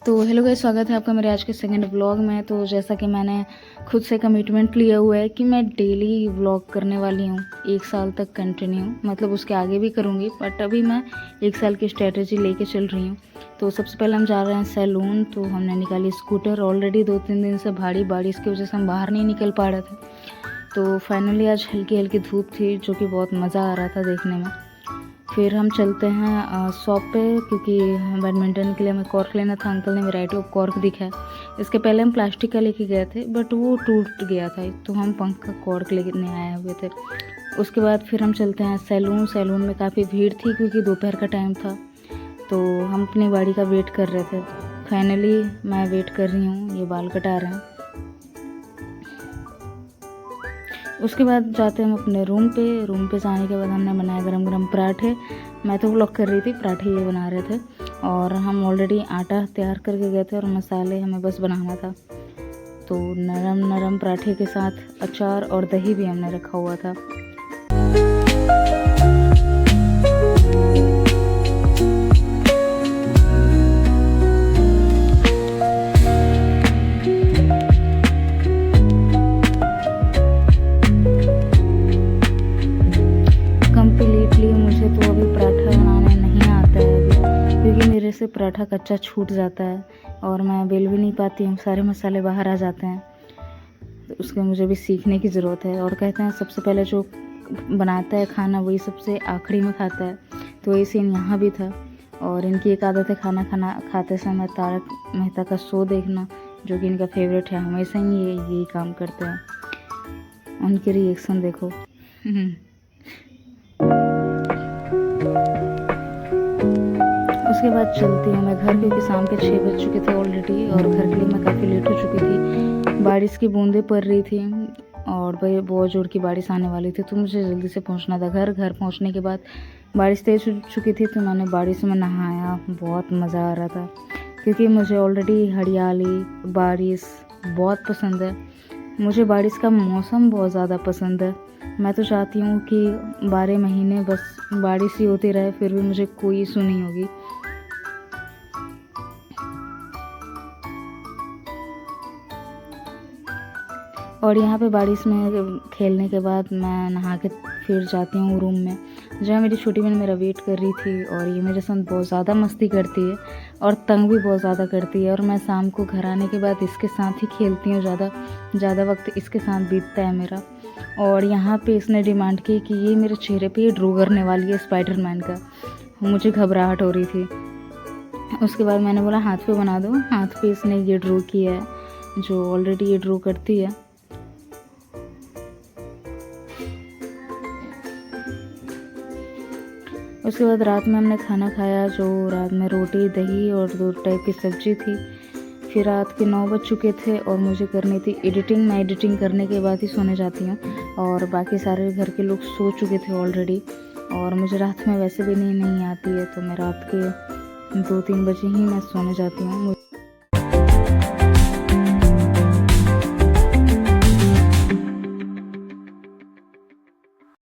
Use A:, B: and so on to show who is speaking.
A: तो hello guys, स्वागत है आपका मेरे आज के सेकंड व्लॉग में। तो जैसा कि मैंने खुद से कमिटमेंट लिया हुआ है कि मैं डेली व्लॉग करने वाली हूँ 1 साल तक कंटिन्यू, मतलब उसके आगे भी करूँगी, बट अभी मैं 1 साल की स्ट्रेटजी लेके चल रही हूँ। तो सबसे पहले हम जा रहे हैं सैलून। तो हमने निकाली स्कूटर। ऑलरेडी 2-3 दिन से भारी बारिश की वजह से हम बाहर नहीं निकल पा रहे थे। तो फाइनली आज हल्की हल्की धूप थी, जो कि बहुत मज़ा आ रहा था देखने में। फिर हम चलते हैं शॉप पे, क्योंकि बैडमिंटन के लिए हमें कॉर्क लेना था। अंकल ने वैरायटी ऑफ कॉर्क दिखा है। इसके पहले हम प्लास्टिक का लेके गए थे, बट वो टूट गया था, तो हम पंख का कॉर्क लेने आए हुए थे। उसके बाद फिर हम चलते हैं सैलून। सैलून में काफ़ी भीड़ थी, क्योंकि दोपहर का टाइम था, तो हम अपनी बारी का वेट कर रहे थे। फाइनली मैं वेट कर रही हूँ, ये बाल कटा रहे हैं। उसके बाद जाते हैं हम अपने रूम पे जाने के बाद हमने बनाया गरम गरम पराठे। मैं तो व्लॉग कर रही थी, पराठे ये बना रहे थे, और हम ऑलरेडी आटा तैयार करके गए थे और मसाले हमें बस बनाना था। तो नरम नरम पराठे के साथ अचार और दही भी हमने रखा हुआ था। मुझे तो अभी पराठा बनाने नहीं आता है अभी, क्योंकि मेरे से पराठा कच्चा छूट जाता है और मैं बेल भी नहीं पाती हूँ, सारे मसाले बाहर आ जाते हैं। तो उसके मुझे भी सीखने की ज़रूरत है। और कहते हैं सबसे पहले जो बनाता है खाना वही सबसे आखिरी में खाता है, तो ये सीन यहाँ भी था। और इनकी एक आदत है खाना खाते समय तारक मेहता का शो देखना, जो कि इनका फेवरेट है। हमेशा ही ये यही काम करते हैं। उनके रिएक्शन देखो। उसके बाद चलती हूँ मैं घर, क्योंकि शाम के 6 बज चुके थे ऑलरेडी, और घर के लिए मैं काफ़ी लेट हो चुकी थी। बारिश की बूंदें पड़ रही थी और भाई बहुत जोर की बारिश आने वाली थी, तो मुझे जल्दी से पहुँचना था घर। घर पहुँचने के बाद बारिश तेज़ हो चुकी थी, तो मैंने बारिश में नहाया। बहुत मज़ा आ रहा था, क्योंकि मुझे ऑलरेडी हरियाली, बारिश बहुत पसंद है। मुझे बारिश का मौसम बहुत ज़्यादा पसंद है। मैं तो चाहती हूँ कि 12 महीने बस बारिश ही होती रहे, फिर भी मुझे कोई इशू नहीं होगी। और यहाँ पे बारिश में खेलने के बाद मैं नहा के फिर जाती हूँ रूम में, जहाँ मेरी छोटी बहन मेरा वेट कर रही थी। और ये मेरे साथ बहुत ज़्यादा मस्ती करती है और तंग भी बहुत ज़्यादा करती है, और मैं शाम को घर आने के बाद इसके साथ ही खेलती हूँ। ज़्यादा वक्त इसके साथ बीतता है मेरा। और यहाँ पे इसने डिमांड की कि ये मेरे चेहरे पे ये ड्रॉ करने वाली है स्पाइडरमैन का। मुझे घबराहट हो रही थी। उसके बाद मैंने बोला हाथ पे बना दो। हाथ पे इसने ये ड्रॉ किया है, जो ऑलरेडी ये ड्रॉ करती है। उसके बाद रात में हमने खाना खाया, जो रात में रोटी, दही और 2 टाइप की सब्ज़ी थी। फिर रात के 9 बज चुके थे और मुझे करनी थी एडिटिंग। मैं एडिटिंग करने के बाद ही सोने जाती हूँ, और बाकी सारे घर के लोग सो चुके थे ऑलरेडी। और मुझे रात में वैसे भी नींद नहीं आती है, तो मैं रात के 2-3 बजे ही मैं सोने जाती हूँ।